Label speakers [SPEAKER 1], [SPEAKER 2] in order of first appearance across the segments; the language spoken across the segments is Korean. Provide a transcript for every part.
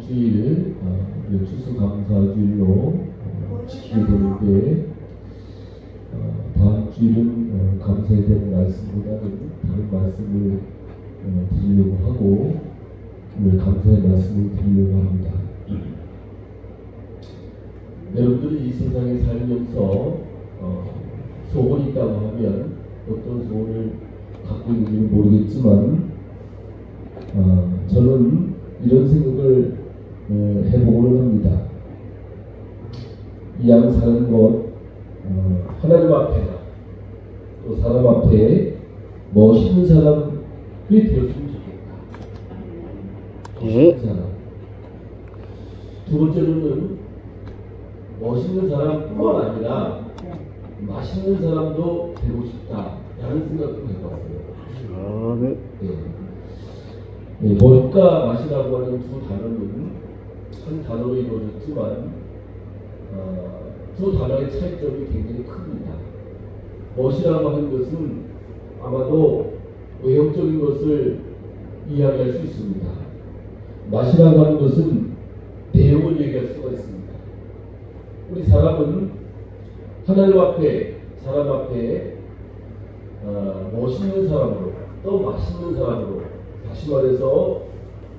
[SPEAKER 1] 주일 우리 추수감사주일로 지키게 되는데 다음 주일은 감사에 대한 말씀보다는 다른 말씀을 드리려고 하고 오늘 감사의 말씀을 드리려고 합니다. 여러분들이 이 세상에 살면서 소원이 있다고 하면 어떤 소원을 갖고 있는지는 모르겠지만 저는 이런 생각을 해보고는 합니다. 이 양 사는 것 하나님 앞에나 또 사람 앞에 멋있는 사람이 되었으면 좋겠다. 멋있는 사람. 두 번째로는 멋있는 사람뿐만 아니라 맛있는 사람도 되고 싶다라는 생각도 해봤어요.
[SPEAKER 2] 네.
[SPEAKER 1] 먹을까 마시라고 하는 두 단어는 한 단어로 이루어졌지만 두 단어의 차이점이 굉장히 큽니다. 멋이라고 하는 것은 아마도 외형적인 것을 이야기할 수 있습니다. 맛이라고 하는 것은 내용을 얘기할 수가 있습니다. 우리 사람은 하나님 앞에, 사람 앞에 멋있는 사람으로 또 맛있는 사람으로, 다시 말해서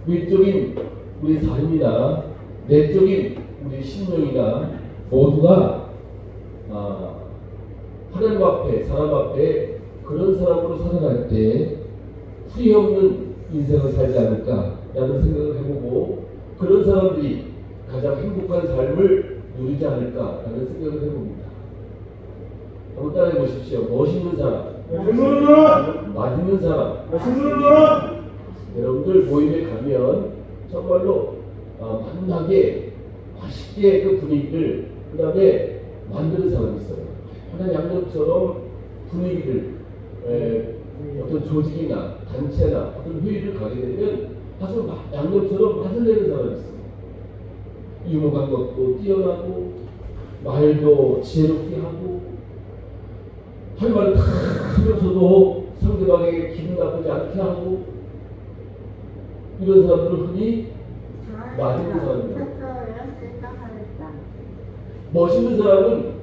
[SPEAKER 1] 외적인 우리 삶이나 내적인 우리 신령이나 모두가 하나님 앞에, 사람 앞에 그런 사람으로 살아갈 때 후회 없는 인생을 살지 않을까라는 생각을 해보고, 그런 사람들이 가장 행복한 삶을 누리지 않을까라는 생각을 해봅니다. 한번 따라해 보십시오. 멋있는 사람, 맛있는 사람. 여러분들 모임에 가면 정말로 만나게 맛있게 그 분위기를 그 다음에 만드는 사람이 있어요. 하나 양념처럼 분위기를 어떤 조직이나 단체나 어떤 회의를 가게 되면 아주 양념처럼 맛을 내는 사람이 있어요. 유머 감각도 뛰어나고 말도 지혜롭게 하고 할 말을 다 하면서도 상대방에게 기분 나쁘지 않게 하고, 이런 사람들을 흔히 맛있는 사람입니다. 멋있는 사람은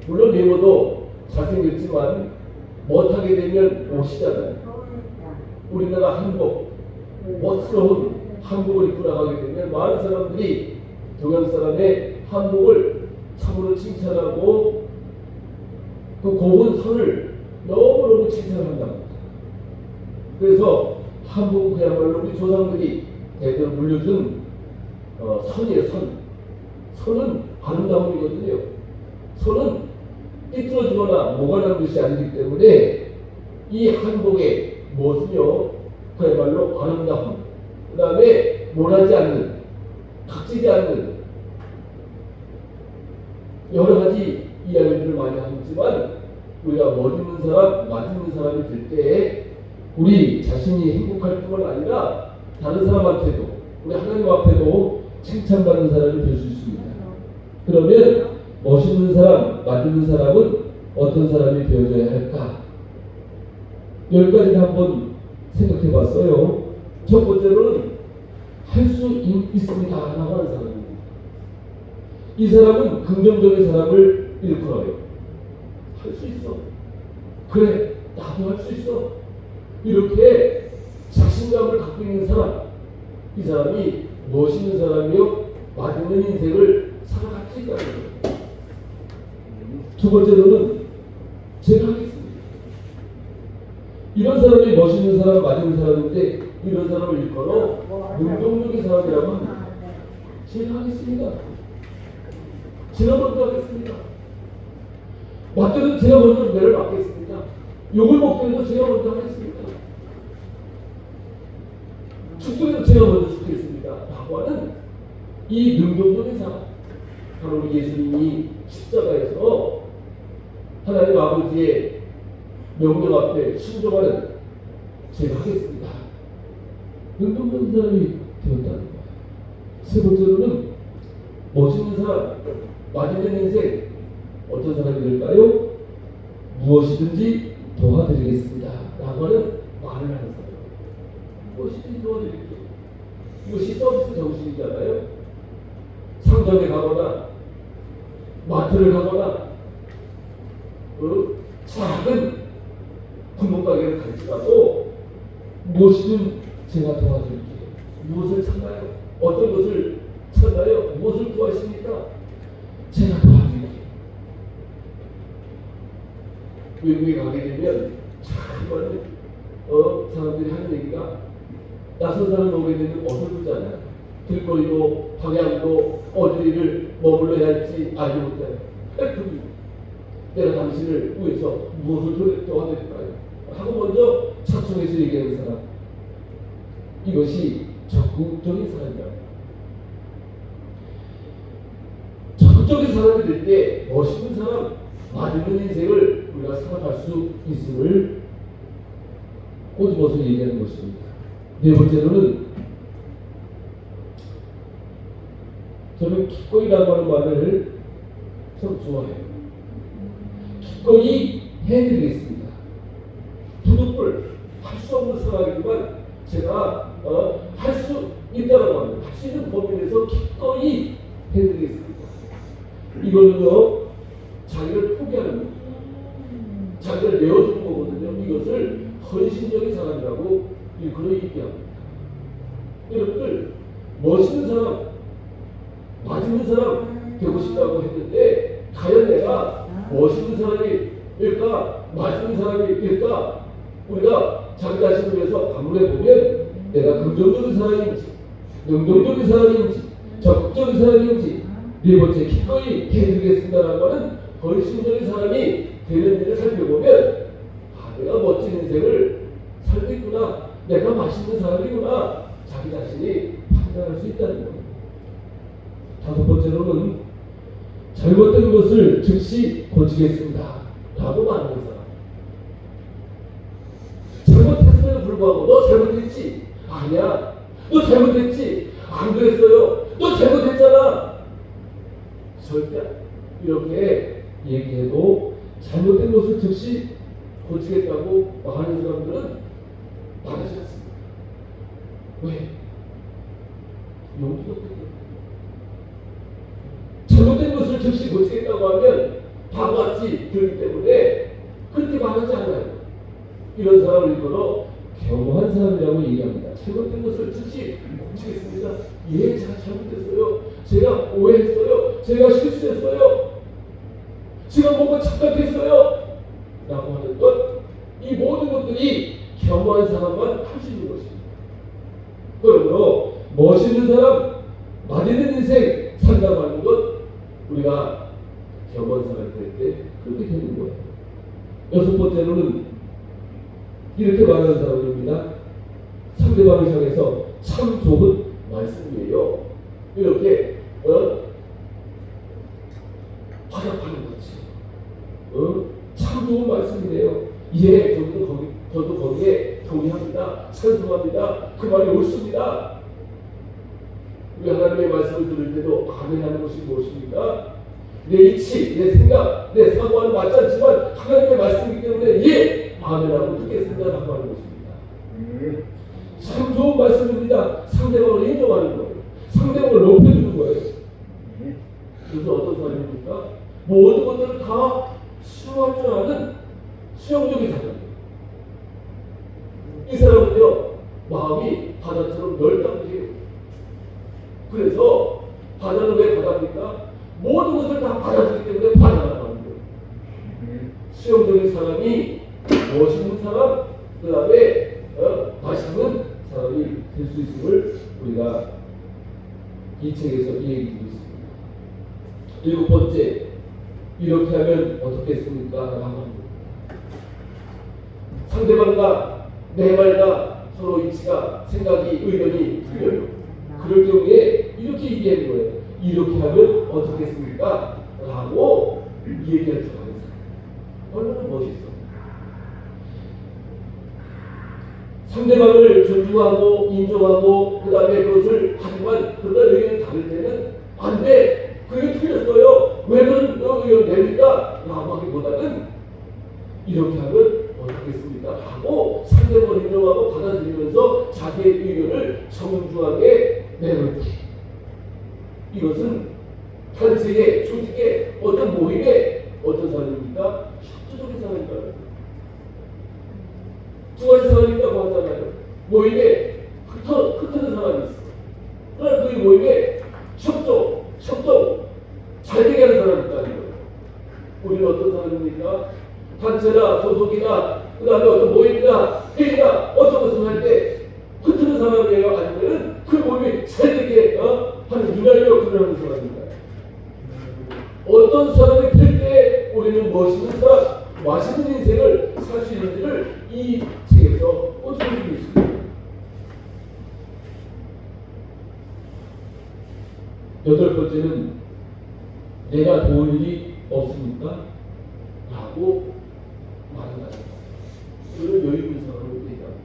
[SPEAKER 1] 물론 외모도 잘생겼지만 못하게 되면 옷이잖아요. 우리나라 한복, 멋스러운 한복을 입고 나가게 되면 많은 사람들이 동양 사람의 한복을 참으로 칭찬하고 그 고운 선을 너무너무 칭찬한답니다. 그래서 한복은 그야말로 우리 조상들이 대대로 물려준 선이에요. 선은 아름다움이거든요. 선은 삐뚤어지거나 모가 난 것이 아니기 때문에 이 한복의 멋은요, 그야말로 아름다움, 그 다음에 모나지 않는, 각지지 않는 여러 가지 이야기들을 많이 하지만, 우리가 멋있는 사람, 맛있는 사람이 될 때 우리 자신이 행복할 뿐만 아니라 다른 사람한테도, 우리 하나님 앞에도 칭찬받는 사람이 될 수 있습니다. 그러면 멋있는 사람, 맛있는 사람은 어떤 사람이 되어져야 할까? 10가지를 한번 생각해 봤어요. 첫 번째로는 할 수 있습니다 라고 하는 사람입니다. 이 사람은 긍정적인 사람을 일컬어요. 할 수 있어. 그래, 나도 할 수 있어. 이렇게 자신감을 갖고 있는 사람, 이 사람이 멋있는 사람이요, 맛있는 인생을 살아갈 수 있다는 거예요. 두 번째로는 제가 하겠습니다. 이런 사람이 멋있는 사람, 맛있는 사람인데 이런 사람을 일컬어 능동적인 사람이라고 합니다. 제가 하겠습니다. 제가 먼저 하겠습니다. 맡겨도 제가 먼저 은혜를 받겠습니다. 욕을 먹더라도 제가 먼저 하겠습니다. 축도해도 제가 먼저 죽겠습니다 라고 하는 이 능동적인 사람, 바로 우리 예수님이 십자가에서 하나님 아버지의 명령 앞에 순종하는 제가 하겠습니다. 능동적인 사람이 되었다는 거예요. 세 번째로는 멋있는 사람, 맛있는 인생, 어떤 사람이 될까요? 무엇이든지 도와드리겠습니다 라고 하는 말을 하는 사람. 무엇이든지 도와드릴게요. 이것이 서비스 정신이잖아요. 상점에 가거나 마트를 가거나 작은 구멍가게를 갈지라도 무엇이든 제가 도와드릴게요. 무엇을 찾나요? 어떤 것을 찾나요? 무엇을 구하십니까? 제가 도와드릴게요. 외국에 가게 되면 참 많은 사람들이 하는 얘기가 낯선 사람 오게 되면 어설프잖아요. 길거리도 방향도 어디를 머물러야 할지 알지 못해요. 내가 당신을 위해서 무엇을 도와드릴까요? 하고 먼저 차츰해서 얘기하는 사람, 이것이 적극적인 사람이다. 적극적인 사람이 될 때 멋있는 사람, 맛있는 인생을 우리가 살아갈 수 있음을 꼬집어서 얘기하는 것입니다. 네 번째로는 저는 기꺼이라고 하는 말을 참 좋아해요. 기꺼이 해드리겠습니다. 부득불 할 수 없는 상황이지만 제가 할 수 있다라고 합니다. 할 수 있는 범위 내에서 기꺼이 해드리겠습니다. 이거는요, 자기를 포기하는 거죠. 자기를 내어주는 거거든요. 이것을 헌신적인 사람이라고 일컬어 얘기합니다. 여러분들, 멋있는 사람, 맛있는 사람 되고 싶다고 했는데 과연 내가 멋있는 사람일까? 맛있는 사람일까? 우리가 자기 자신을 위해서 반문해 보면 내가 긍정적인 사람인지, 능동적인 사람인지, 적극적인 사람인지, 네 번째 기꺼이 해드리겠습니다라고 하는 헌신적인 사람이 되는 일을 살펴보면 내가 멋진 인생을 살고 있구나, 내가 맛있는 사람이구나, 자기 자신이 판단할 수 있다는 겁니다. 다섯 번째로는 잘못된 것을 즉시 고치겠습니다 라고 말하는 사람. 잘못했음에도 불구하고 너 잘못했지? 아니야. 너 잘못했지? 안 그랬어요. 너 잘못했잖아. 절대 이렇게 얘기해도 잘못된 것을 즉시 고치겠다고 말하는 사람들은 많아지 않습니다. 왜? 용기가 없거든요. 잘못된 것을 즉시 고치겠다고 하면 바보같이 들기 때문에 그렇게 말하지 않아요. 이런 사람을 일컬어 겸허한 사람이라고 얘기합니다. 잘못된 것을 즉시 고치겠습니다. 예, 제가 잘못했어요. 제가 오해했어요. 제가 실수했어요. 제가 뭔가 착각했어요. 라고 하는 것, 이 모든 것들이 겸허한 사람만 할 수 있는 것입니다. 그러므로 멋있는 사람, 맛있는 인생 산다는 것, 우리가 겸허한 사람이 될 때 그렇게 되는 거예요. 여섯 번째로는 이렇게 말하는 사람입니다. 상대방을 향해서 참 좋은 말씀이에요. 이렇게 화답하는 거지. 참 좋은 말씀이네요. 예, 저도 거기에 동의합니다. 찬성합니다. 그 말이 옳습니다. 우리 하나님의 말씀을 들을 때도 아멘하는 것이 무엇입니까? 내 이치, 내 생각, 내 사고와는 맞지 않지만 하나님의 말씀이기 때문에 예, 아멘하고 듣겠습니다 라고 하는 것입니다. 참 좋은 말씀입니다. 상대방을 인정하는 거예요. 상대방을 높여주는 거예요. 그래서 어떤 사람입니까? 모든 것들을 다 수용할 줄 아는 수용적인 사람이에요. 이 사람은요, 마음이 바다처럼 넓다고 해요. 그래서 바다는 왜 바다입니까? 모든 것을 다 받아들이기 때문에 바다라고 하는 거예요. 수용적인 사람이 멋있는 사람, 그 다음에 맛있는 사람이 될 수 있음을 우리가 이 책에서 이야기하고 있습니다. 일곱 번째, 이렇게 하면 어떻겠습니까? 라고 합니다. 상대방과 내 말과 서로 이치가, 생각이, 의견이 틀려요. 그럴 경우에 이렇게 얘기하는 거예요. 이렇게 하면 어떻겠습니까? 라고 얘기할 줄 아는 사람. 얼마나 멋있어. 상대방을 존중하고 인정하고 그 다음에 그것을 하지만 그러나 의견이 다를 때는 안 돼. 그게 틀렸어요. 왜 그런 의견 냅니까? 라고 하기보다는 이렇게 하면 어떻겠습니까? 하고 상대방을 인정하고 받아들이면서 자기의 의견을 정중하게 상황에 내놓기. 이것은 단체의 조직의 어떤 모임의 어떤 사람입니까? 협조적인 사람입니다. 두 가지 사람이 있다고 하잖아요. 모임에 흩어는 사람이 있어. 그러나 그 모임에 협조 잘 되게 하는 사람이 있다는 거예요. 우리는 어떤 사람입니까? 단체나 소속이나 그 다음에 어떤 모임이나 회의나 어떤 것을 할 때 흩어는 사람이에요? 아니면 그 모임이 잘 되게 하는 유난히 역할을 하는 사람입니다. 어떤 사람이 될 때 우리는 멋있는 사람, 맛있는 인생을 살 수 있는지를 이 책에서 보여주고 있습니다. 여덟 번째는 내가 도울 일이 없습니까? 라고 말한다. 이런 여유 있는 사람을 얘기합니다.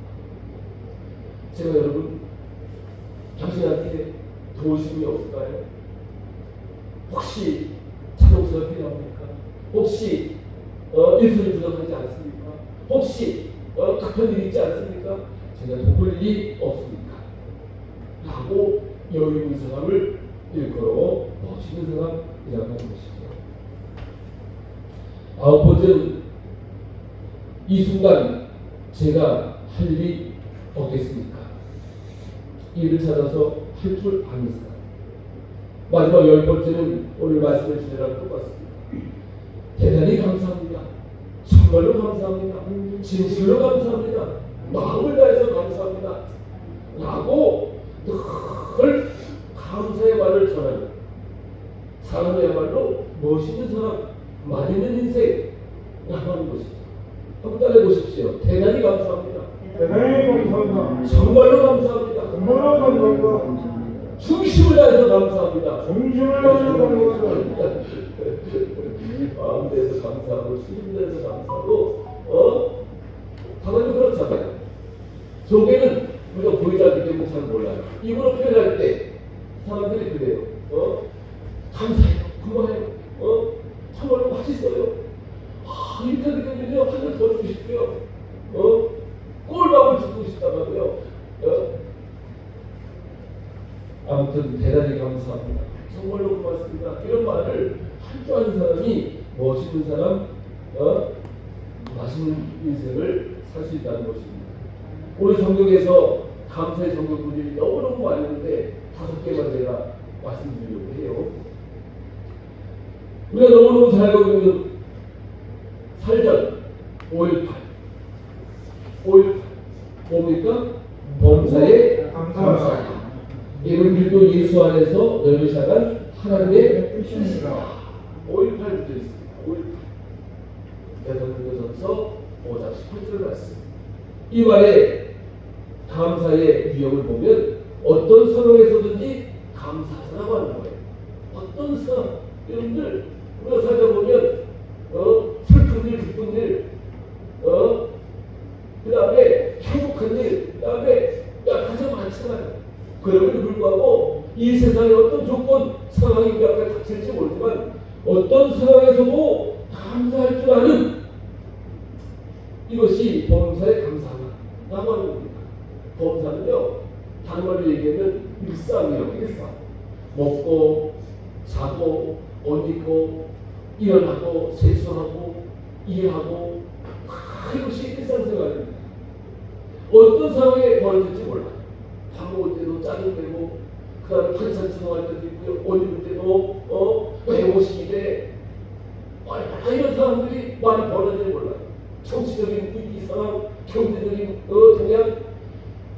[SPEAKER 1] 제가 여러분 당신한테 도우심이 없을까요? 혹시 자동차가 필요합니까? 혹시 일손이 부족하지 않습니까? 혹시 급한 일이 있지 않습니까? 제가 도울 일이 없습니까? 라고 여유 있는 사람을 일컬어 멋있는 사람이라고 하는 것이죠. 아홉 번째는 이 순간 제가 할 일이 없겠습니까? 일을 찾아서 할 줄 아는 사람. 마지막 열 번째는 오늘 말씀해 주시라고 똑같습니다. 대단히 감사합니다. 정말로 감사합니다. 진실로 감사합니다. 마음을 다해서 감사합니다. 라고 늘 감사의 말을 전하는 사람이야말로 멋있는 사람, 맛있는 인생이라고 하는 것이죠. 한번 따라해 보십시오. 대단히 감사합니다.
[SPEAKER 2] 대단히 감사합니다.
[SPEAKER 1] 정말로 감사합니다.
[SPEAKER 2] 정말로 감사합니다.
[SPEAKER 1] 중심을 다해서 감사합니다.
[SPEAKER 2] 중심을 다해서 감사합니다.
[SPEAKER 1] 마음대에서 감사하고 수준대에서 감사하고 당연히 그렇잖아요. 속에는 우리가 보이지 않기 때문에 잘 몰라요. 입으로 표현할 때 사람들이 그래요. 감사해요. 고마워요. 정말로 맛있어요. 이렇게 느껴지면요 하늘 더 주고 싶고요. 꼴밥을 주고 싶다고요. 아무튼 대단히 감사합니다. 정말로 고맙습니다. 이런 말을 할 줄 아는 사람이 멋있는 사람, 맛있는 인생을 살 수 있다는 것입니다. 오늘 성경에서 감사의 성경구절이 너무너무 많이 있는데 5개만 제가 말씀드리려고 해요. 우리가 너무너무 잘 알고 있는 살전 5.18 뭡니까? 범사에 감사하라. 이는 우리도 예수 안에서 너희를 향한 하나님의 뜻이니라. 5.18 구절 있습니다. 5.18 데살로니가전서 5장 18절 말씀. 이 말에 감사의 유형을 보면 어떤 상황에서든지 감사하라고 하는 거예요. 어떤 상황, 여러분들 우리가 살다 보면 슬픈 일, 기쁜 일, 그 다음에 행복한 일, 그 다음에 가장 많잖아요. 그럼에도 불구하고 이 세상의 어떤 조건, 상황이 우리 앞에 닥칠지 모르지만 어떤 상황에서도 감사할 줄 아는 이것이 범사에 감사하다라고 하는 겁니다. 범사는요, 다른 말로 얘기하면 일상이에요. 일상. 먹고, 자고, 옷 입고, 일어나고, 세수하고, 일하고, 이것이 일상생활입니다. 어떤 상황에 벌어질지 몰라요. 밥 먹을 때도 짜증내고, 그 다음에 반찬 추성할 때도 있고요. 옷 입을 때도 배고시기 때 이런 사람들이 많이 벌어질지 몰라요. 정치적인 이 상황, 경제적인 동향,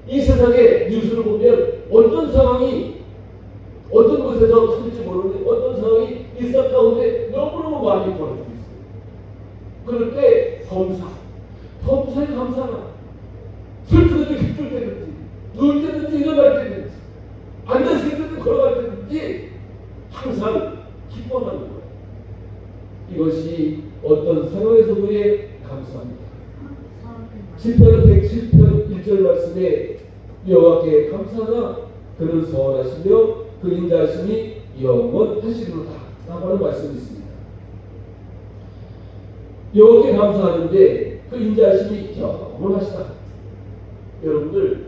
[SPEAKER 1] 이 세상의 뉴스를 보면 어떤 상황이 어떤 곳에서 터질지 모르는 어떤 상황이 일상 가운데 너무너무 많이 벌어지고 있어요. 그럴 때 범사에 감사하라. 슬프든지 기쁠 때든지 누울 때든지 일어날 때든지 앉아있을 때든지 걸어갈 때든지 항상 기뻐하는 거예요. 이것이 어떤 상황에서도의 감사합니다. 7편 107편 1절 말씀에 여호와께 감사하라. 그는 선하시며 그 인자하심이 영원하시리로다 라고 하는 말씀이 있습니다. 여호와께 감사하는데 그 인자하심이 영원하시다. 여러분들,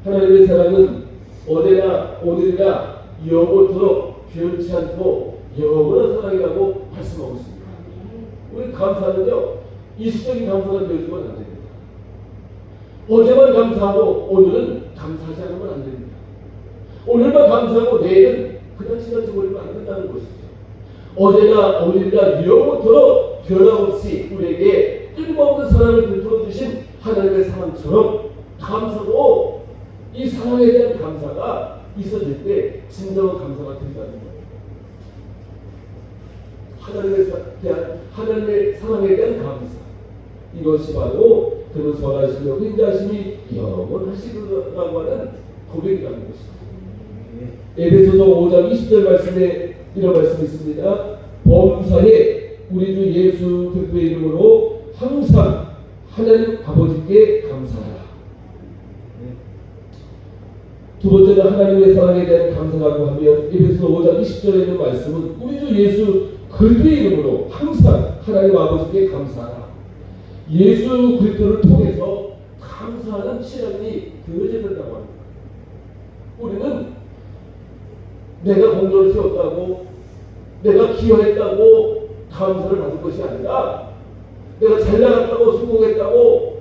[SPEAKER 1] 하나님의 사랑은 어제나 오늘이나 영원토록 변치 않고 영원한 사랑이라고 말씀하고 있습니다. 우리 감사는요, 일시적인 감사가 되어주면 안 됩니다. 어제만 감사하고 오늘은 감사하지 않으면 안 됩니다. 오늘만 감사하고 내일은 그냥 지나쳐버리면 안 된다는 것이죠. 어제나 오늘이나 영원토록 변함없이 우리에게 끊임없는 사랑을 베풀어 주신 하나님의 사랑처럼 감사도 이 사랑에 대한 감사가 있어질 때 진정한 감사가 된다는 거예요. 하나님의 사랑에 대한 감사. 이것이 바로 그는 선하시며 인자하심이 영원하시리라고 하는 고백이라는 것입니다. 에베소서 5장 20절 말씀에 이런 말씀이 있습니다. 범사에 우리 주 예수 그리스도의 이름으로 항상 하나님 아버지께 감사하라. 두 번째는 하나님의 사랑에 대한 감사라고 하면 에베소서 5장 20절에 있는 말씀은 우리 주 예수 그리스도의 이름으로 항상 하나님 아버지께 감사하라. 예수 그리스도를 통해서 감사하는 시간이 되어져야 된다고 합니다. 우리는 내가 공로를 세웠다고, 내가 기여했다고 감사를 받을 것이 아니라, 내가 잘 나갔다고, 성공했다고,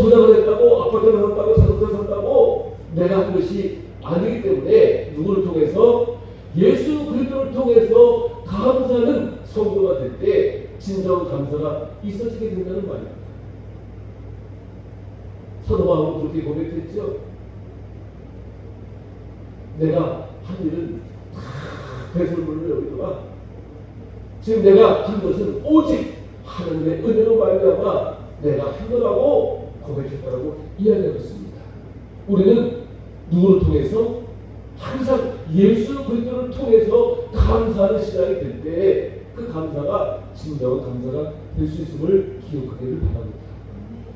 [SPEAKER 1] 부자가 됐다고, 아파트를 샀다고, 자동차를 샀다고 내가 한 것이 아니기 때문에 누구를 통해서? 예수 그리스도를 통해서 감사하는 성도가 될 때 진정한 감사가 있어지게 된다는 말입니다. 사도 바울은 그렇게 고백했죠. 내가 한 일은 다 배설물로 여기다가 지금 내가 한 것은 오직 하나님의 은혜로 말미암아 내가 한 거라고 고백했다고 이야기하고 있습니다. 우리는 누구를 통해서? 항상 예수 그리스도를 통해서 감사하는 시간이 될 때 그 감사가 진정한 감사가 될 수 있음을 기억하기를 바랍니다.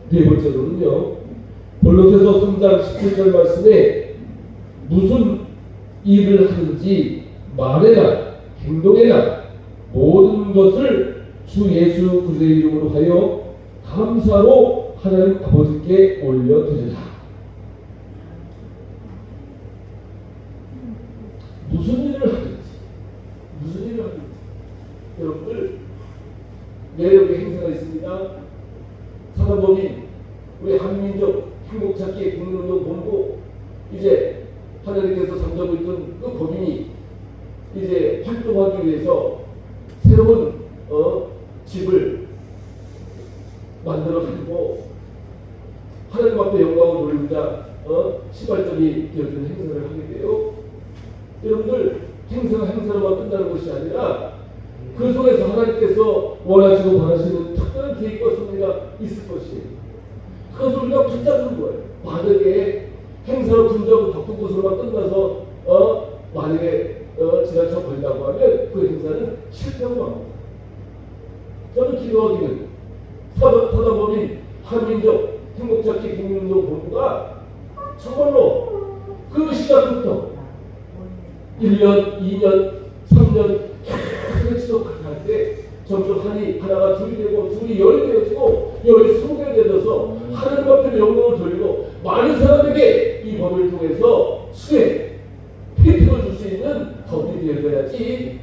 [SPEAKER 1] 네 번째로는요, 골로새서 3장 17절 말씀에 무슨 일을 하든지 말에나 행동에나 모든 것을 주 예수 그리스도의 이름으로 하여 감사로 하나님 아버지께 올려드리라. 무슨 일을 하든지 여러분들, 내일 우리 행사가 있습니다. 사단법인 우리 한민족 행복찾기 국민운동 본부, 이제 하나님께서 잠자고 있던 그 법인이 이제 활동하기 위해서 새로운 집을 만들어 가지고 하나님 앞에 영광을 돌리자 시발점이 되어주는 행사를 하게 돼요. 여러분들, 행사로만 끝나는 것이 아니라 그 속에서 하나님께서 원하시고 바라시는 특별한 계획과 섭리가 있을 것이에요. 그것을 우리가 붙잡는 거예요. 만약에 행사로 분주하고 바쁜 곳으로만 끝나서 만약에 지나쳐 버린다고 하면 그 행사는 실패하고 맙니다. 저는 기도하기는 사단법인 한민족 행복찾기 국민운동 본부가 정말로 그 시작부터 1년, 2년, 3년 계속 지속할 때 점점 하나가 둘이 되고 둘이 열이 되어지고 열이 20개가 되어서 하나님 앞에 영광을 돌리고 많은 사람에게 이 법을 통해서 수혜, 혜택을 줄 수 있는 법이 되어야지.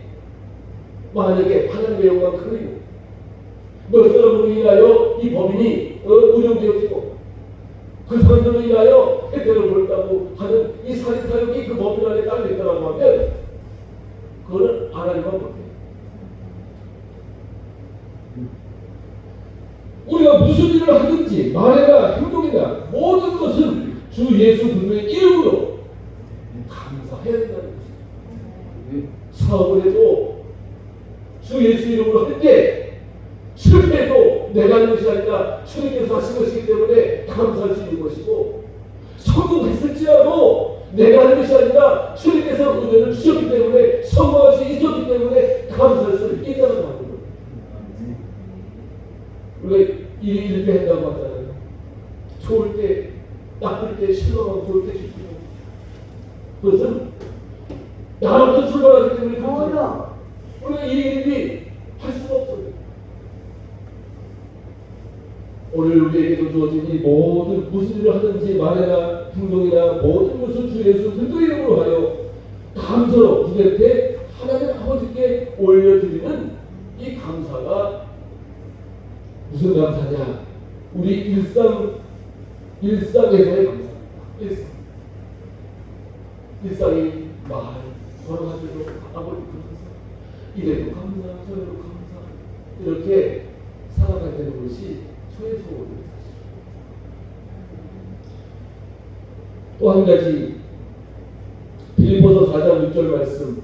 [SPEAKER 1] 만약에 하나님의 영광 그리고 몇 사람으로 인하여 이 법인이 운영되어지고 그 사람들로 인하여 혜택을 벌다고 하는 이 사역이 그 법인 안에 깔려있다고 하면 그거는 하나님만 못해요. 우리가 무슨 일을 하든지 말이나 행동이나 모든 것은 주 예수 그리스도의 이름으로 감사해야 된다는 것입니다. 사업을 해도 주 예수 이름으로 할 때 실패해도 내가 하는 것이 아니라 주님께서 하신 것이기 때문에 감사할 수 있는 것이고, 성공했을지라도 내가 하는 것이 아니라 주님께서 은혜를 주셨기 때문에 성공할 수 있었기 때문에 감사할 수 있다는 말입니다. 우리가 일을 한다고 하잖아요. 좋을 때, 나쁠 때 실망하고 좋을 때 기쁘고, 그것은 나로부터 출발하기 때문에 감사합니다. 우리가 이 일이 할 수가 없어요. 오늘 우리에게도 주어진 이 모든 무슨 일을 하든지 말해나 행동이나 모든 것을 주 예수 그리스도 이름으로 하여 감사로 주님 앞에 하나님 아버지께 올려드리는 이 감사가 무슨 감사냐? 우리 일상에서의 감사입니다. 일상이 말, 걸어가지고 아버지 감사, 이래도 감사, 저래도 감사, 이렇게 살아가야 되는 것이 저의 소원입니다. 또 한 가지 빌립보서 4장 6절 말씀,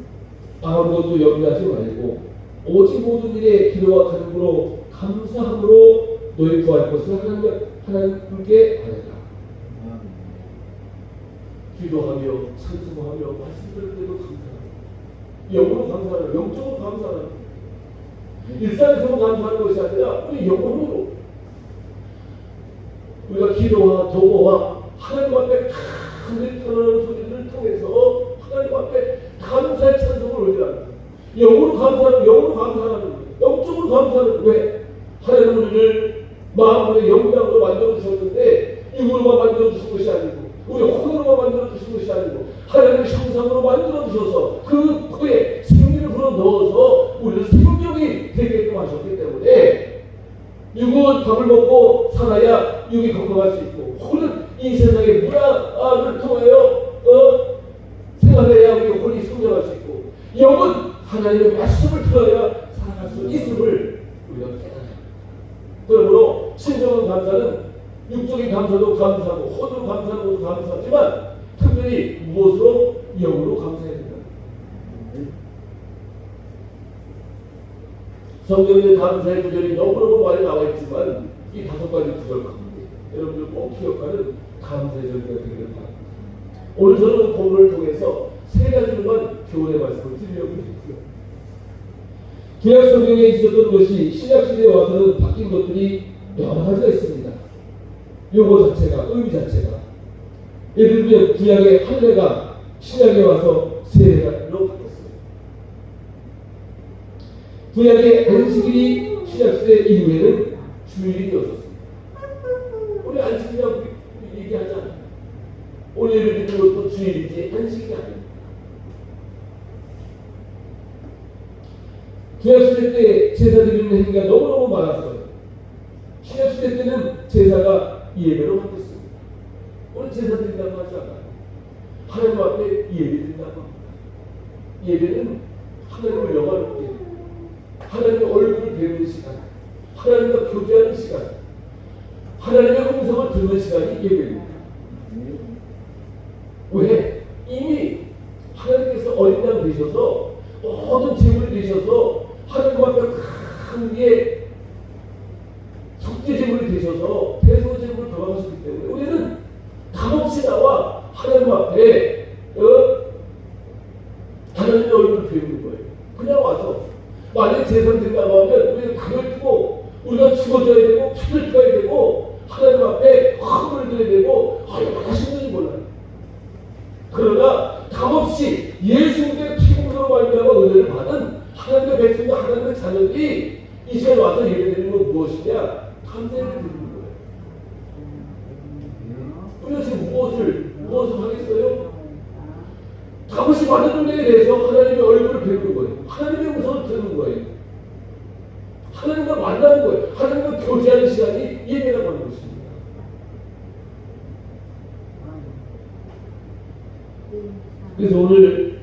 [SPEAKER 1] 아무것도 염려하지 말고 오직 모든 일에 기도와 간구로 감사함으로 너희 구할 것을 하나님께 아뢰라. 기도하며 찬송하며 말씀 들을 때도 감사하라. 영으로 감사하라. 영적으로 감사하라. 일상에서 감사하는 것이 아니라 우리 영으로 우리가 기도와 도모와 하나님 앞에 하늘 떠나는 소리를 통해서 하나님 앞에 감사의 찬송을 올리라는 거예요. 영으로 감사하는, 영으로 감사하는 거예요. 영적으로 감사하는 거예요. 왜? 하나님 우리를 마음으로 영광으로 만들어 주셨는데 육으로만 만들어 주신 것이 아니고 우리 혼으로만 만들어 주신 것이 아니고 하나님의 형상으로 만들어 주셔서 그에 생기를 불어 넣어서 우리를 생명이 되게끔 하셨기 때문에 육은 밥을 먹고 살아야 육이 건강할 수 있고 혼은 이 세상의 문화를 통하여 생활해야 우리 혼이 성장할 수 있고 영은 하나님의 말씀을 들어야 살아갈 수 있음을 우리가 깨달아야 합니다. 그러므로 진정한 감사는 육적인 감사도 감사하고 혼으로 감사하는 것도 감사하지만 특별히 무엇으로? 영으로 감사해야 된다. 성경에 감사의 구절이 너무너무 많이 나와 있지만 이 5가지 구절 가운데 여러분들 꼭 기억하는 감사의 절기가 되기를 바랍니다. 오늘 저는 본문을 통해서 3가지로만 교훈의 말씀을 드리려고 했고요. 구약 성경에 있었던 것이 신약 시대에 와서는 바뀐 것들이 여러 가지가 있습니다. 요거 자체가, 의미 자체가. 예를 들면 구약의 할례가 신약에 와서 세례로 바뀌었어요. 구약의 안식일이 신약 시대 이후에는 주일이 되었습니다. 우리 안식이라고 얘기하잖아요. 오늘 예를 드는 것도 주일이지 안식이 아닙니다. 구약 시대 때 제사 드리는 행위가 너무너무 많았어요. 신약 시대 때는 제사가 예배로 바뀌었습니다. 오늘 제사 드린다고 하지 않아요. 하나님 앞에 예배 드린다고 합니다. 예배는 하나님을 영화롭게 하나님의 얼굴을 배우는 시간, 하나님과 교제하는 시간, 하나님의 음성을 듣는 시간이 예배입니다. 왜? 이미 하나님께서 어린 양 되셔서 모든 제물이 되셔서 하나님 앞에 큰 게 속죄 제물이 되셔서 대속 제물을 돌아가셨기 때문에 우리는 값없이 나와 하나님 앞에 하나님의 얼굴을 배우는 거예요. 그냥 와서 만약에 제사 드린다고 하면 우리가 닭을 뜨고 우리가 죽어줘야 되고 피를 떠야 되고 하나님 앞에 헌물을 드려야 되고 얼마나 힘든지 몰라요. 그러나 값없이 예수님의 피공으로 말미암아 은혜를 받은 하나님의 백성과 하나님의 자녀들이 이 시간에 와서 예배드리는 건 무엇이냐? 감사를 드리는 거예요. 우리가 지금 무엇을 하겠어요? 값없이 받은 은혜에 대해서 하나님의 얼굴을 배우는 거예요. 하나님의 음성을 듣는 거예요. 하나님과 만나는 거예요. 하나님과 교제하는 시간이 예배라고 하는 것입니다. 그래서 오늘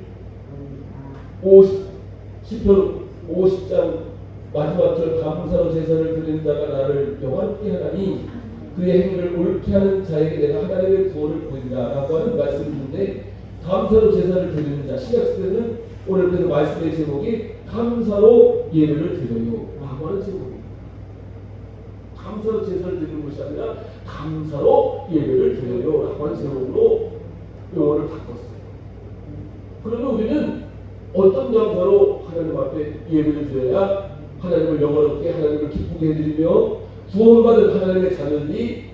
[SPEAKER 1] 10편 50장 마지막 절 감사로 제사를 드리는 자가 나를 영화롭게 하나니 그의 행위를 옳게 하는 자에게 내가 하나님의 구원을 보이리라 라고 하는 말씀인데 감사로 제사를 드리는 자 신약시대는 오늘 그래서 말씀의 제목이 감사로 예배를 드려요 라고 하는 제목입니다. 감사로 제사를 드리는 것이 아니라 감사로 예배를 드려요 라고 하는 제목으로 용어를 바꿨어요. 그러면 우리는 어떤 감사로 하나님 앞에 예배를 드려야 하나님을 영화롭게 하나님을 기쁘게 해드리며 구원받은 하나님의 자녀들이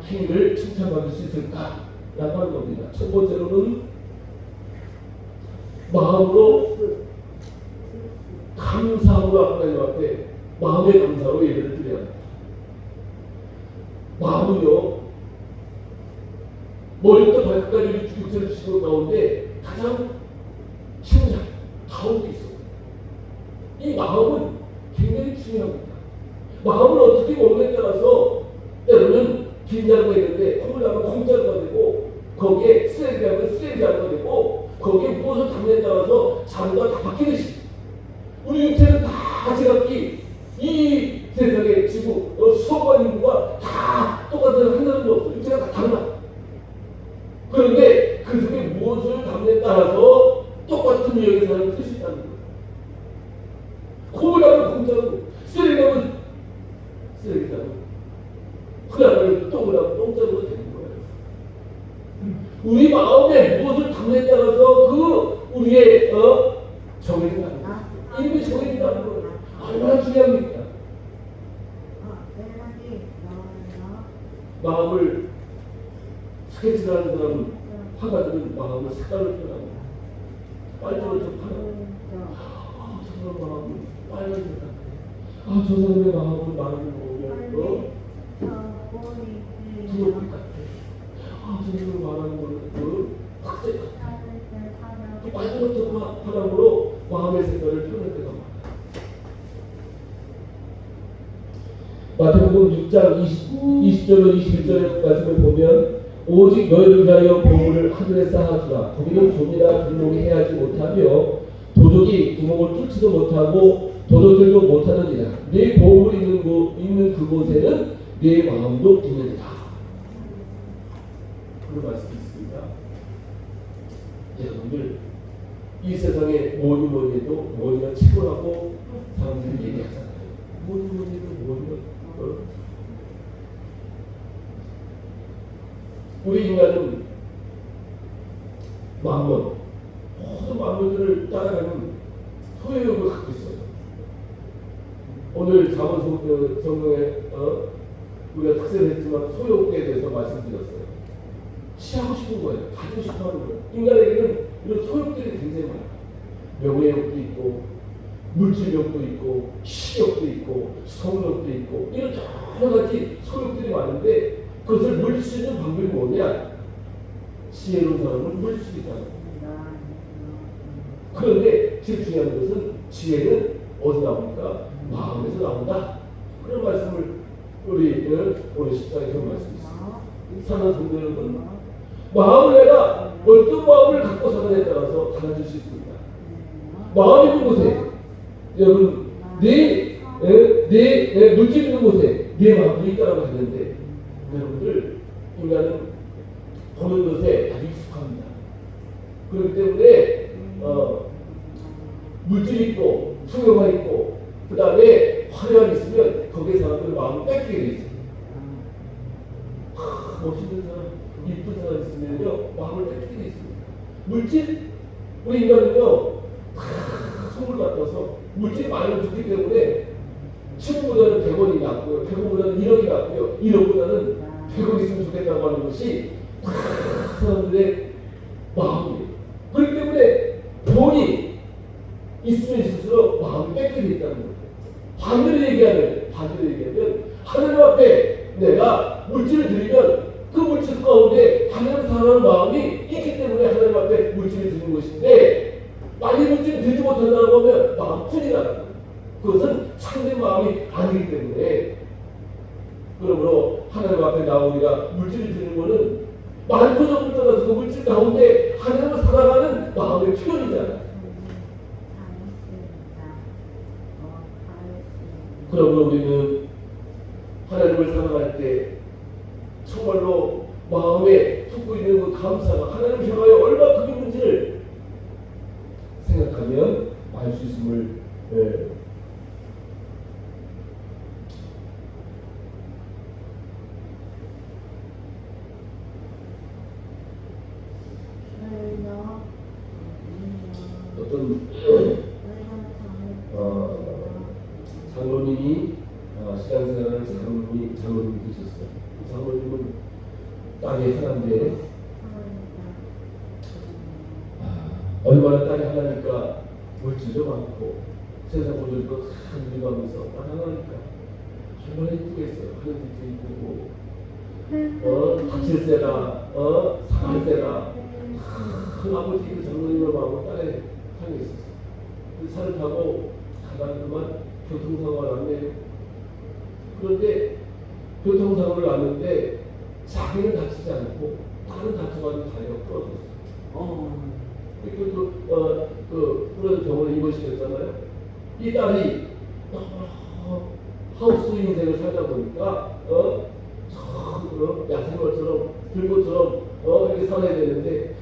[SPEAKER 1] 행위를 칭찬받을 수 있을까? 라고 하는 겁니다. 첫 번째로는 마음으로 감사함으로 하나님 앞에 마음의 감사로 예배를 드려야 합니다. 마음은요 머리부터 발끝까지 우리 주육체를 주시는 가운데 가장 심장 가운데 있어. 이 마음은 굉장히 중요합니다. 마음을 어떻게 먹느냐에 따라서 때로는 빈 자루가 있는데 콩을 넣으면 콩자루가 되고 거기에 쓰레기가 하면 쓰레기 자루가 되고 거기에 무엇을 담느냐에 따라서 자루가 다 바뀌듯이 우리 육체는 다 제각기 이 세상에 지구 수억만 인구가 다 똑같은 한 사람도 없어. 육체가 다 달라. 그런데 그 속에 무엇을 담느냐에 따라서 똑같은 유형의 사람을 쓸 수 있다는 거예요. 콩을 하면 콩자루, 쓰레기 하면 쓰레기 자루, 그다음에 똥을 하면 똥자루가 되는 거예요. 우리 마음에 무엇을 담느냐에 따라서 그 우리의 정해진다는 거예요. 이름이 정해진다는 거예요. 얼마나 중요합니까? 마음을 스케치를 하는 사람은 화가들은 마음을 색깔로 표현합니다. 빨간을 좀 파라. 저 사람 마음은 빨간색 같아. 저 사람의 마음은 마음을 보면 주홍빛 같아. 저 사람을 말하는 거는 흑색 같아. 또 빨간색 파랑으로 마음의 색깔을 표현할 때가 많아. 마태복음 6장 20절로 21절의 말씀을 보면 오직 너희를 위하여 보물을 하늘에 쌓아주라. 거기는 좀이나 불목이 해하지 못하며 도적이 구멍을 뚫지도 못하고 도둑질도 못하느니라. 네 보물이 있는 그곳에는 네 마음도 있느니라. 그런 말씀이 있습니다. 여러분들 이 세상에 뭐니 해도 뭐니가 최고라고 사람들이 얘기하잖아요. 뭐니 해도 뭐니가 우리 인간은 만원, 모든 만원들을 따라가는 소유욕을 갖고 있어요. 오늘 잠언 성경에 우리가 특세를 했지만 소유욕에 대해서 말씀드렸어요. 취하고 싶은 거예요. 가지고 싶어 하는 거예요. 인간에게는 이런 소욕들이 굉장히 많아요. 명예욕도 있고, 물질욕도 있고, 식욕도 있고, 성욕도 있고, 이런 여러 가지 소욕들이 많은데 그것을 물릴 수 있는 방법이 뭐냐? 지혜로운 사람은 물릴 수 있다는 거예요. 그런데 제일 중요한 것은 지혜는 어디서 나옵니까? 마음에서 나온다. 그런 말씀을 우리 오늘 14장에 그런 말씀이 있습니다. 사랑하는 성도 여러분, 마음을 내가 어떤 마음을 갖고 사느냐에 따라서 달라질 수 있습니다. 마음 있는 곳에 여러분 내 물질 있는 곳에 내 마음이 있다고 하는데 여러분들 인간은 보는 것에 아주 익숙합니다. 그렇기 때문에 물질 있고 풍요가 있고 그 다음에 화려함이 있으면 거기에 사람들은 마음을 뺏기게 돼 있어요. 멋있는 사람, 이쁜 사람 있으면요 마음을 뺏기게 돼 있습니다. 물질? 우리 인간은요 손을 갖다서 물질이 많이 좋기 때문에 10원보다는 100원이 낫고요. 100원보다는 1억이 낫고요. 1억보다는 100억 있으면 좋겠다고 하는 것이 사람들의 마음이에요. 그렇기 때문에 돈이 있으면 있을수록 마음이 뺏게 돼 있다는 거예요. 반대로 얘기하면 하나님 앞에 내가 물질을 드리면 그 물질 가운데 하나님 사랑하는 마음이 있기 때문에 하나님 앞에 물질을 드리는 것인데 많이 물질을 드리지 못한다고 하면 마음 푼이라는 거예요. 그것은 참된 마음이 아니기 때문에 그러므로 하나님 앞에 우리가 물질을 드리는 것은 많고 적을 떠나서 그 물질 가운데 하나님을 살아가는 마음의 표현이잖아요. 그러므로 우리는 하나님을 사랑할 때 정말로 마음에 품고 있는 그 감사가 하나님을 향하여 얼마나 큰 있는지를 생각하면 알 수 있음을 어떤 장로님이 신앙생활을 장로님이 계셨어요. 장로님은 딸이 하나인데 얼마나 딸이 하나니까 물질도 많고 세상 모든 것 다 누리면서 딸 하나니까 얼마나 이쁘겠어요. 하늘빛도 이쁘고 다칠세라, 상할세라. 큰 아버지 그 장로님을 마음으로 딸에 향해 있었어. 그 차를 타고 가다가 그만 교통사고가 났네요. 그런데 교통사고를 났는데 자기는 다치지 않고 딸은 다쳐가지고 다리가 부러졌어. 부러진 병원에 입원시켰잖아요. 이 딸이 하우스 인생을 살다 보니까 야생마처럼 들고처럼 이렇게 살아야 되는데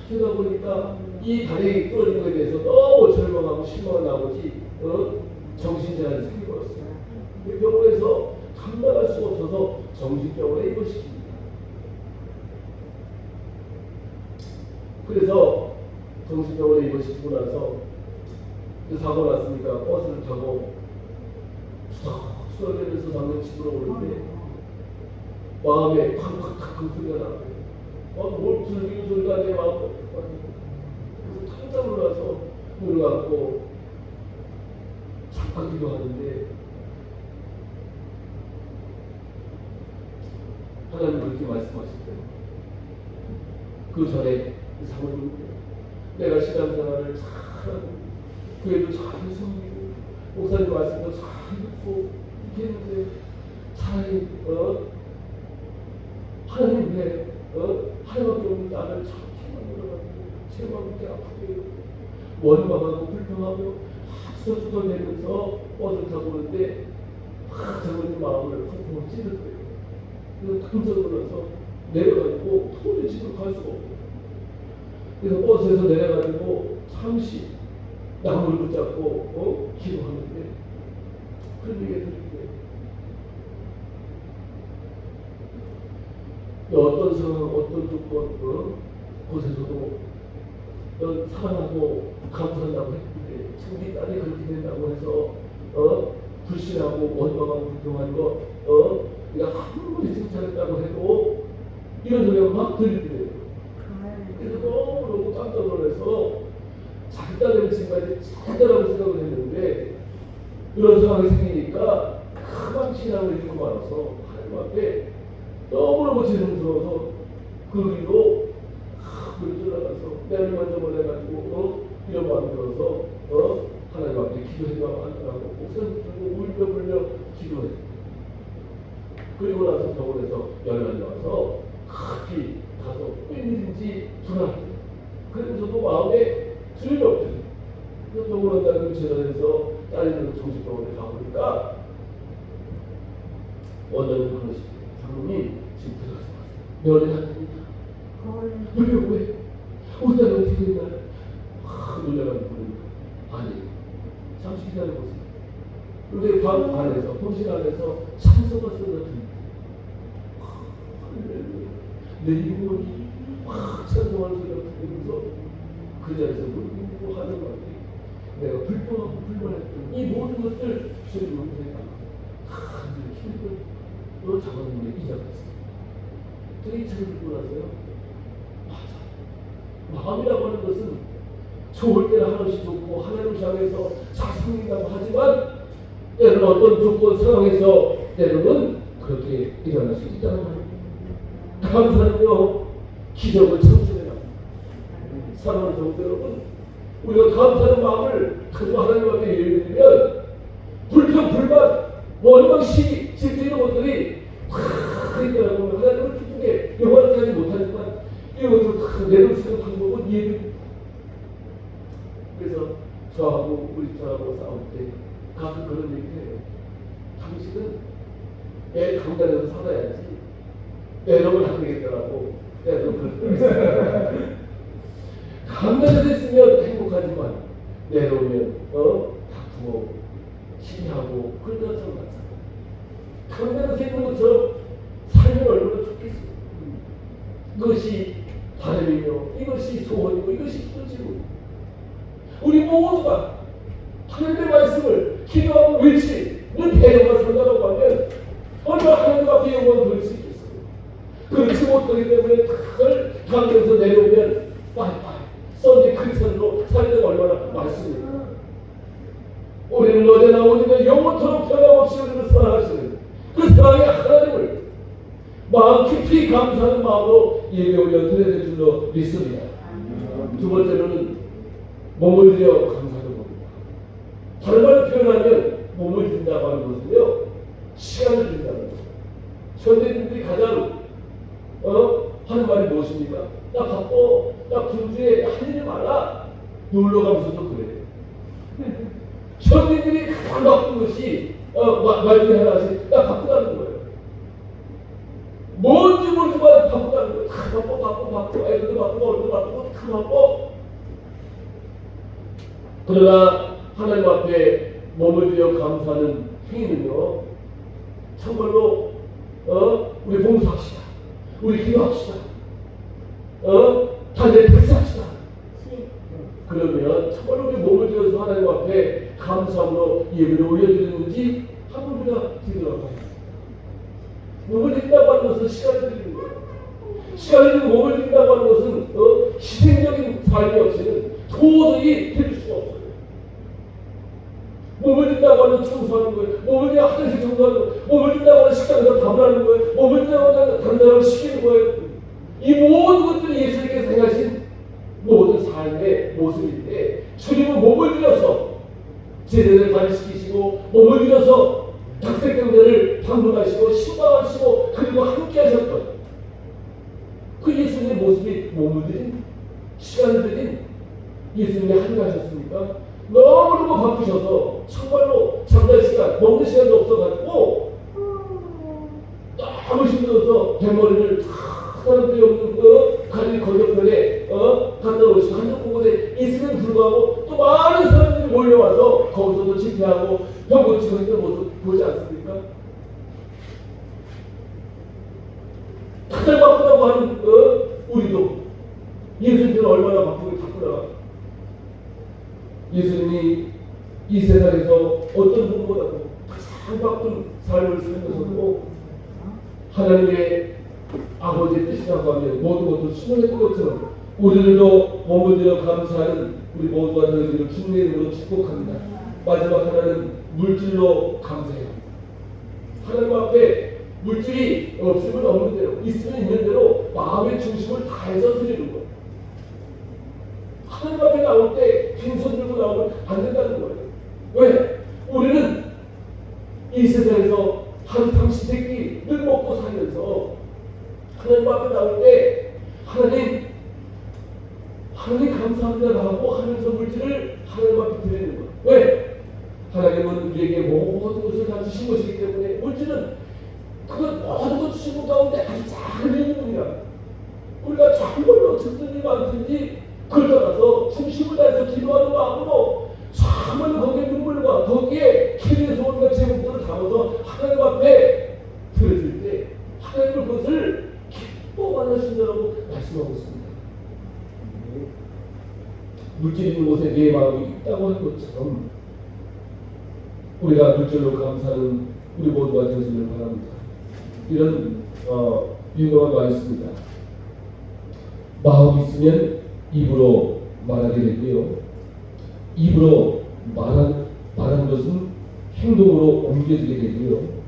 [SPEAKER 1] 그러다 보니까 이 다리 부러진 거에 대해서 너무 절망하고 실망한 나머지 정신질환이 생겨버렸어요. 병원에서 감당할 수가 없어서 정신병원에 입원시킵니다. 그래서 정신병원에 입원시키고 나서 그 사고 났으니까 버스를 타고 수월되면서 당장 집으로 오는데 마음에 쾅쾅쾅 소리가 나고 뭘 들리는 소리가 내 마음에 그래서 깜짝 놀라서 눈을 감고 잠깐 기도하는데 하나님 그렇게 말씀하시더라고요. 그 전에 그 사모님 내가 신앙생활을 잘하고 교회도 잘 섬기고 목사님 말씀도 잘 듣고 이렇게 했는데 차라리 하나님 왜 하나님밖에 없는 나를 저렇게 만들어가지고 제 마음이 이렇게 아프게 원망하고 불평하고 수술내면서 버스를 타고 오는데 막 장모님 마음을 펑펑 찌르더래요. 그래서 깜짝 놀라서 내려가지고 도저히 집으로 갈 수가 없고 그래서 버스에서 내려가지고 잠시 나무를 붙잡고 기도하는데 그런 얘기가 들리고요. 어떤 상황, 어떤 조건, 곳에서도 사랑하고 감사한다고 했는데 자기 딸이 그렇게 된다고 해서 불신하고 원망하고 불평한 거 내가 아무리 칭찬했다고 해도 이런 소리가 막 들리더래요. 그래서 너무 깜짝 놀라서 자기 딸을 지금까지 잘했다고 생각을 했는데 이런 상황이 생기니까 그만 신앙을 잃고 말아서 하나님 앞에 너무너무 죄송스러워서 그 위로 그를 쫓아가서 내를 먼저 보내가지고 이런 마음이 들어서 하나님 앞에 기도해도 안 하고 목소리 들고 울며 기도했어요. 그리고 나서 병원에서 연락이 와서 급히 가서 웬일인지 전화해요. 그래서도 마음에 주름이 없더래요. 그래서 병원 원장님 전화해서 딸이는 정신병원에 가보니까 원장님 그러시대요. 장로님 지금 들어가서 왔어요. 면회 안 됩니다. 왜? 우리 딸이 어떻게 됐나요? 놀래가지고 그러니까 아니 잠시 기다려보세요. 근데 방 안에서 통신 안에서 찬송가 소리가 들립니다. 내 이름이 확 찬송하는 소리가 들리면서 그 자리에서 울고 하는 말이 내가 불평하고 불만했던 이 모든 것들 주님 용서해 간절히 힘을 잡아놓는 게 이자였어요. 제가 이 책을 읽고 나서요. 맞아. 마음이라고 하는 것은 좋을 때는 하나씩 좋고 하나님을 향해서 잘 섬긴다고 하지만 때로는 어떤 조건 상황에서 때로는 그렇게 일어날 수 있다는 말입니다. 감사는요 기적을 창조해라. 사랑하는 성도 여러분, 우리가 감사하는 마음을 가지고 하나님 앞에 예배드리면 불평, 불만, 원망, 시기, 질투 이런 것들이 다 있더라고요. 하나님을 기쁘게 영원하게 하지 못하지만 이런 것들을 내놓을 수 있는 방법은 예배입니다. 그래서 저하고 우리 집사하고 싸울 때 가끔 그런 얘기를 해요. 당신은 내 강단에서 살아야지 내려오면 안 되겠더라고. 내가 그런 거 있어요. 강단에서 있으면 행복하지만 내려오면 다투고 시기하고 그런 것처럼 같잖아요. 강단에서 있는 것처럼 살면 얼마나 좋겠어요. 그것이 바람이며 이것이 소원이고 이것이 소지고 우리 모두가 하나님의 말씀을 기도하고 외치는 배려가 산다고 하면 얼마나 하나님 앞에 영광을 돌릴 수 있겠어요. 그렇지 못하기 때문에 그걸 강에서 내려오면 빠이빠이 썬데이 크리스천으로 살려고 얼마나 많습니까? 우리는 어제나 오늘이나 영원토록 변함없이 우리를 사랑하시는 그 사랑의 하나님을 마음 깊이 감사하는 마음으로 예배 올려 드려야 될 줄로 믿습니다. 두 번째로는 몸을 들여 감사하는 겁니다. 다른 말로 표현하면 몸을 든다고 하는 것은요, 시간을 든다는 거예요. 현대인들이 가장 하는 말이 무엇입니까? 나 바빠, 나 군주에 할 일이 많아. 놀러 가면서도 그래요. 현대인들이 가장 바쁜 것이 말 중에 하나씩 나 바쁘다는 거예요. 뭔지 모르지만 바쁘다는 거예요. 다 바빠. 애들도 바쁘고 얼굴도 바쁘고 다 바빠. 그러나 하나님 앞에 몸을 들여 감사하는 행위는요, 정말로 우리 봉사합시다. 우리 기도합시다. 다들 택시합시다. 그러면 정말로 우리 몸을 들여서 하나님 앞에 감사함으로 예배를 올려드리는지 한번 우리가 뒤돌아봐야 돼요. 몸을 든다고 하는 것은 시간을 드리는 거예요. 시간을 들고 몸을 든다고 하는 것은 희생적인 삶이 없이는 도저히 될 수가 없어요. 몸을 든다고 하는 청소하는 거예요. 몸을 들여 화장실 청소하는 거예요. 몸을 든다고 하는 식당에서 밥을 하는 거예요. 몸을 든다고 하는 다른 사람을 시키는 거예요. 이 모든 것들이 예수님께서 행하신 모든 삶의 모습인데, 주님은 몸을 들여서 제자들을 관리시키시고 몸을 들여서 닭새경제를 방문하시고 신방하시고 그리고 함께 하셨던 그 예수님의 모습이 몸을 들인, 시간을 들인 예수님이 한가하셨습니까? 너무너무 바쁘셔서 정말로 잠잘 시간, 먹는 시간도 없어가지고 너무 힘들어서 대머리를 사람들이 없는 그 갈릴 건너편에 갖다 놓으시고 한쪽 곳에 있음에도 불구하고 또 많은 사람들이 몰려와서 거기서도 집회하고 병 고치고 있는 모습 보지 않습니까? 가장 바쁘다고 하는 우리도 예수님은 얼마나 바쁘구나. 예수님이 이 세상에서 어떤 분보다도 가장 바쁜 삶을 살면서도 하나님의 아버지의 뜻이라고 하면 모든 것을 수행했던 것처럼 우리들도 몸을 들여 감사하는 우리 모두가 되어지기를 주님의 이름으로 축복합니다. 마지막 하나는 물질로 감사해요. 하나님 앞에 물질이 없으면 없는 대로, 있으면 있는 대로 마음의 중심을 다해서 드리는 거예요. 하나님 앞에 나올 때 빈손 들고 나오면 안 된다는 거예요. 왜? 우리는 이 세상에서 한 삼시세끼를 먹고 살면서 하나님 앞에 나올 때 하나님 감사합니다 하고 하면서 물질을 하나님 앞에 드리는 거예요. 왜? 하나님은 우리에게 모든 것을 다 주신 것이기 때문에 물질은 그것 모든 것 주신 것 가운데 아주 작은 일입니다. 우리가 정말로 듣는 일이 많든지 그걸 떠나서 중심을 다해서 기도하는 마음으로 정말로 거기에 눈물과 거기에 기도의 소원과 제목들을 담아서 하나님 앞에 드려질 때 하나님은 그것을 기뻐하신다고 말씀하고 있습니다. 물질 있는 곳에 내 마음이 있다고 하는 것처럼 우리가 물질로 감사하는 우리 모두가 되어지길 바랍니다. 이런 유명한 말씀입니다. 마음이 있으면 입으로 말하게 되고요. 입으로 말한 것은 행동으로 옮겨지게 되고요.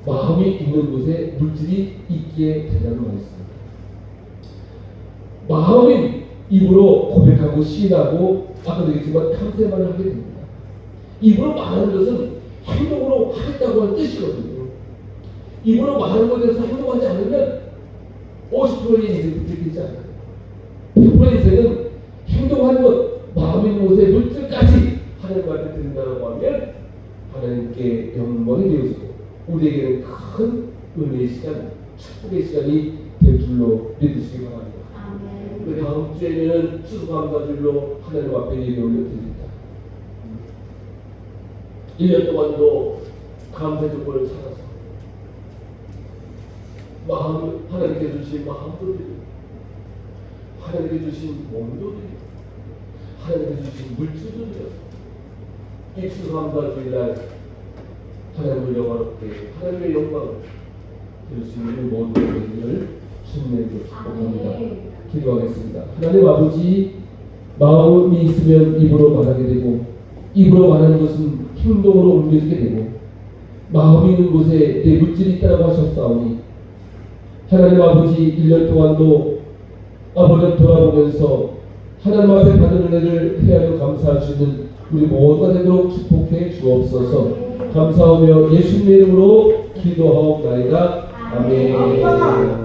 [SPEAKER 1] 마음이 있는 곳에 물질이 있게 된다는 말씀입니다. 마음이 입으로 고백하고 시인하고 아까도 얘기했지만 탐세만을 하게 됩니다. 입으로 말하는 것은 행동으로 하겠다고 하는 뜻이거든요. 입으로 말하는 것에 대해서 행동하지 않으면 50%의 인생이 되지 않아요. 100%의 인생은 행동하는 것, 마음 있는 곳에 물질까지 하나님한테 드린다고 하면 하나님께 영광이 되어지고 우리에게는 큰 은혜의 시간, 축복의 시간이 될 줄로 믿으시기 바랍니다. 그 다음 주에는 추수감사절로 하나님 앞에 예배 올려드립니다. 1년 동안도 감사 조건을 찾아서 하나님께 주신 마음도 드리고 하나님께 주신 몸도 드리고 하나님께 주신 물질도 드려서 이 추수감사주일날 하나님을 영화롭게 하나님의 영광을 드릴 수 있는 모든 것을 주님에게 축복합니다. 기도하겠습니다. 하나님 아버지, 마음이 있으면 입으로 말하게 되고 입으로 말하는 것은 행동으로 옮겨지게 되고 마음이 있는 곳에 내 물질이 있다고 하셨사오니 하나님 아버지 1년 동안도 아버지 돌아보면서 하나님 앞에 받은 은혜를 헤아려 감사할 수 있는 우리 모두가 되도록 축복해 주옵소서. 감사하며 예수님의 이름으로 기도하옵나이다. 아멘.